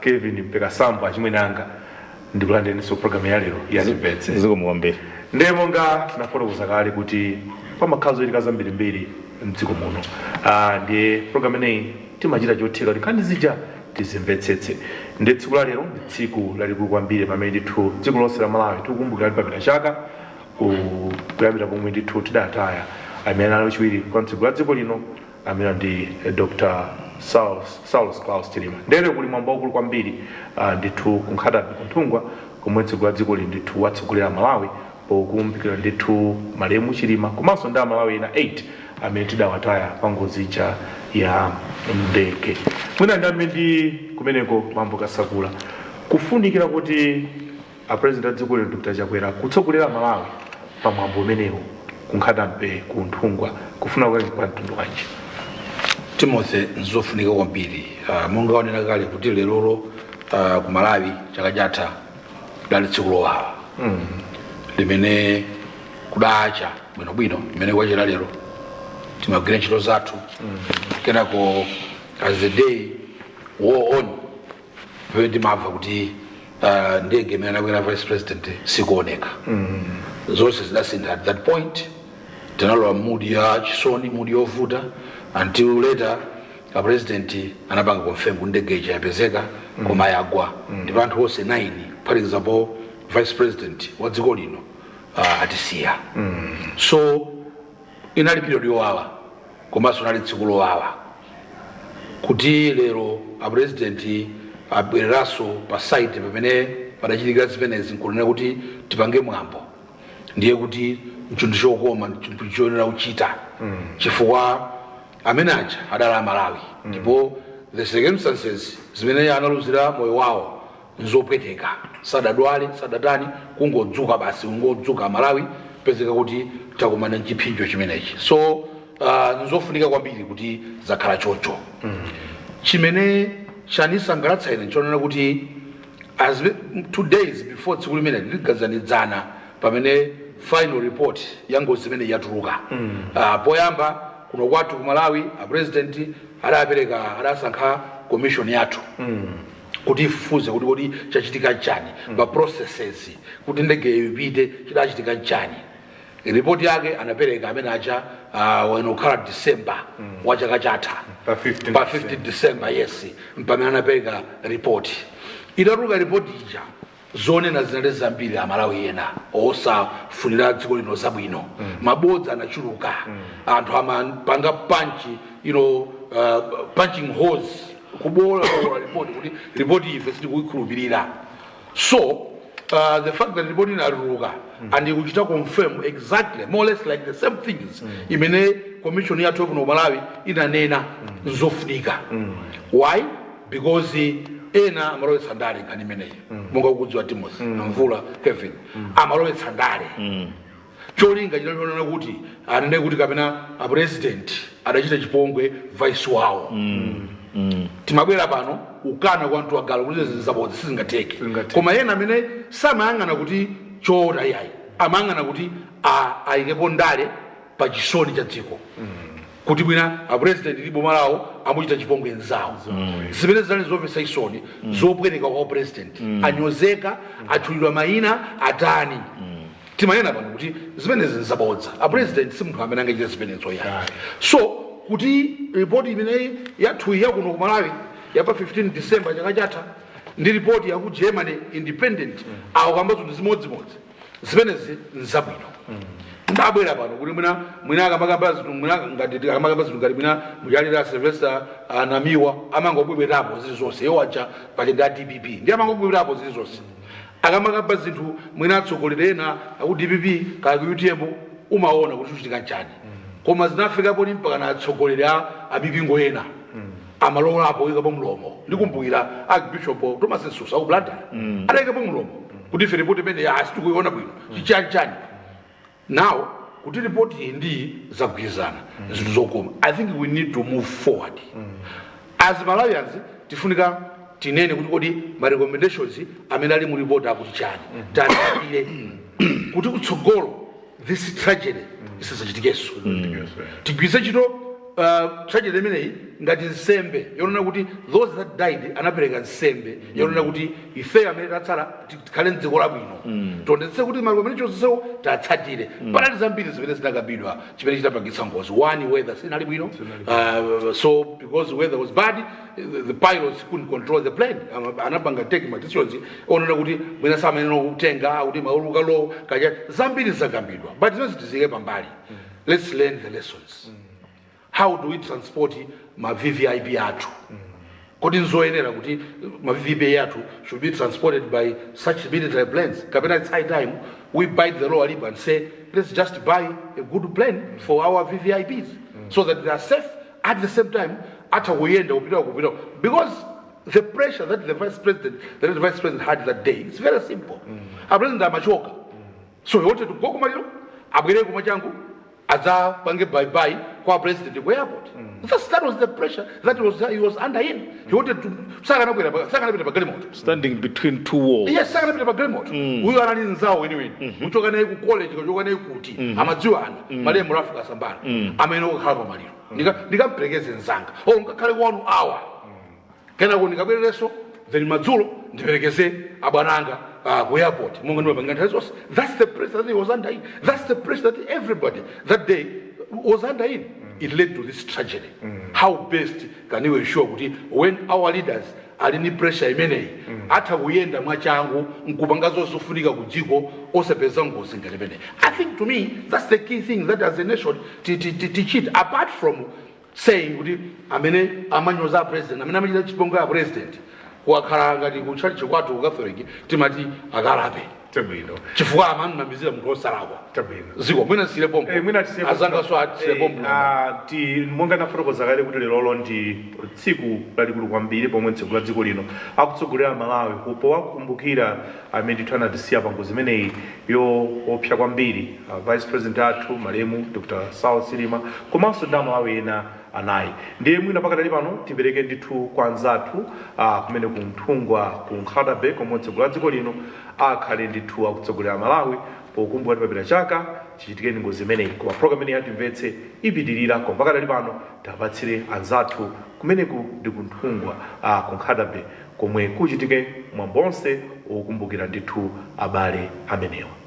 Kevin Mpekasambo achimwenanga ndikulandiranso program ya lero ya Timvetse zikomuombe ndemo nga tinafotokoza kale kuti pamakhala zochitika zambirimbiri mdziko muno ndiye program ineyi timachita chotheka kuti nkhani zija tizimvetsetse ndi tsiku la lero ndi tsiku lalikulu kwambiri pamene ndithu dziko lonse la Malawi tikukumbukira papita chaka kuyambira pomwe ndithu tidataya amene ali wachiwiri kwa mtsogoleri wa dziko lino amene ndi Dr. Saulus Claus Chilima. Ndere kuli mwambo waukulu kwambiri ndithu kunkhatabe kunthungwa komwe mtsogoleri wa dziko lino ndithu watsogolera Malawi pokumbukira ndithu malemu Chilima komanso ndi Malawi ena 8 amene tidawataya pa ngozi ija ya ndege. Mwina ndambe ndi kumeneko mwambo kasakula kufunikira kuti president wa dziko lino Dr. Chakwera kutsogolera Malawi pa mwambo umenewo kunkhatabe kunthungwa kufuna kwa mtundu wanji. Timothy nzofunika kwambiri monga wanena kale kuti lero ku Malawi chaka chatha dali tsiku lowawa limene kudacha bwinobwino limene kwachera lero timagwira ntchito zathu kenako as the day wore on pamene timamva kuti ndege imene anakwera vice president sikuoneka zonse zidasintha at that point tinalowa mudi ya chisoni mudi yovuta until later a president anapanga confirm kuti ndege ija yapezeka koma yagwa ndipo anthu onse 9 for example vice president wa dziko lino atisiya so inali period yowawa komanso inali tsiku lowawa kuti lero a president abwereranso pa site pamene padachitika zimenezi nkunena kuti tipange mwambo ndiye kuti mchinthu chokoma chinthu choyenera kuchita chifukwa amene aja adali a Malawi ndipo the circumstances zimene analuzira moyo wawo nzopweteka sadadwale sadatani kungodzuka basi kungodzuka Malawi pezeka kuti takumana nchiphinjo chimenechi so nzofunika kwambiri kuti zakhala chocho chimene chanisangalatsa ine chonena kuti as 2 days before tsiku limene ligazanidzana pamene final report ya ngozi imene yatuluka poyamba kuno kwathu ku Malawi a president adasankha commission yathu kuti ifufuze kuti kodi chachitika chani ma processes kuti ndege ipite chidachitika chani report yake anapereka amene acha wanokhala December wa chaka chatha pa 15 December yes mpamene anapereka report itatuluka report ija zonena zinali zambiri a Malawi ena osafunira dziko lino zabwino mabodza anachuluka anthu amapanga punch punching holes kubola report kuti report ife sitikuikhulupirira so the fact that report inatuluka and ikuchita confirm exactly more or less like the same things imene commission yathu kuno Malawi inanena nzofunika why because ena amalowetsa ndale nkhani imeneyi monga kudziwa Timothy mvula Kevin amalowetsa ndale cholinga chinanena kuti anene kuti kapena a president adachita chipongwe vice wawo timabwera pano ukana kwa anthu agala kuti zabodza sizingateke koma ena amene samayang'ana kuti choona yayi amayang'ana kuti ayikepo ndale pa chisoni cha dziko kuti bwina a president libo malawo amuchita chipongwe nzawo zimene zinali zomvetsa isoni zopweteka kwa president anyozeka atchulidwa mayina atani timayena pano kuti zimenezi nzabodza a president si munthu amene angachita zimenezo yayi so kuti report imene yathu yakuno ku Malawi yapa 15 December chaka chatha ndi report ya ku Germany independent akamba zinthu zimodzimodzi zimenezi nzabwino ndabwera pano kuti mwina akamakamba zinthu ngati mwina mujalira Sylvester Namiwa amangobwebwerapo zilizonse iwo aja pali ndi DPP ndi amangobwebwerapo zilizonse akamakamba zinthu mwina atsogoleri ena aku DPP kaya ku UTM umaona kuti chichitika chani koma zinafikapo ni mpaka na atsogoleri a mipingo ena amalolapo ikapo mlomo ndikumbukira Archbishop Thomas Nsusa ku Blantyre adayikapo mlomo kuti ife report imene asitikuiona bwino chichani now kuti report iyi ndi zagwirizana zinthu zokoma I think we need to move forward as Malawians tifunika tinene kuti kodi ma recommendations amene ali mu report akuti chani tatsatire kuti kutsogolo this tragedy isazachitikeso tigwiritse ntchito tragedy imeneyi ngati nsembe yonena kuti those that died anapereka nsembe yonena kuti ife amene tatsala tikhale mdziko labwino tionetse kuti malo amene chonsewo tatsatire panali zambiri zimene zinakambidwa chimene chitapangitsa ngozi. One, weather sinali bwino, so because weather was bad the pilots couldn't control the plane, anapanga take decisions onena kuti mwina samene kutenga kuti mauluka low kaja zambiri zakambidwa, but zitizike pambali. Let's learn the lessons. How do we transport ma VVIP yathu? Kodi nzoyenera kuti ma VVIP yathu should be transported by such military planes? Kapena it's high time we bite the lower lip and say let's just buy a good plane for our VVIPs so that they are safe at the same time after we end up because the pressure that the vice president had that day, it's very simple. A president amachoka, so he wanted to go kumaliro abwere kumachangu aza pange bye kwa president ku airport. That was the pressure that he was under in. He wanted to standing between two walls. Yes, huyo anali nzao anyway. Kutoka naye ku college, kutoka naye kuti amadziwa ana male murafika sambana amene okhala maliro ndikamprekeze nzanga ngakhale 1 hour kena ko ndikabwerereso then madzulo ndiperekeze abwananga ku airport monga ndipanga nthawi. That's the pressure that he was under in. That's the pressure that everybody that day was under in. It led to this tragedy. How best can you ensure kuti when our leaders are in pressure imeneyi ata kuyenda mwachangu nkupanga zofunika ku dziko osapeza ngozi ngati imeneyi? I think to me that's the key thing that as a nation teach it, apart from saying kuti amene amanyoza president amene amachita chipongwe ya president wakhala ngati kutchalichi kwathu ku Catholic timati akalape chifukwa amanamizira munthu osalakwa ziko mwina sile pompo azanga so atsile pompo monga nafotokoza kale kuti lero ndi tsiku lalikulu kwambiri pomwe tsiku la dziko lino akutsogolera Malawi popo wakukumbukira amene ndithu anatisiya pa ngozi imeneyi yoopsa kwambiri vice president athu malemu Dr. Saul Silima komanso ndi Malawi ena anayi. Ndiye mwina pakatali pano tipereke ndithu kwa anzathu kumene kunthungwa ku Nkhatabe komwe tsiku la dziko lino akhale ndithu akutsogolera Malawi pokumbukira kuti papita chaka chichitikeni ngozi imeneyi. Koma program ineyi ya Timvetse ipitirira koma pakatali pano tapatsire anzathu kumeneku ndi kunthungwa ku Nkhatabe komwe kuchitike mwambonse okumbukira ndithu abale amenewa.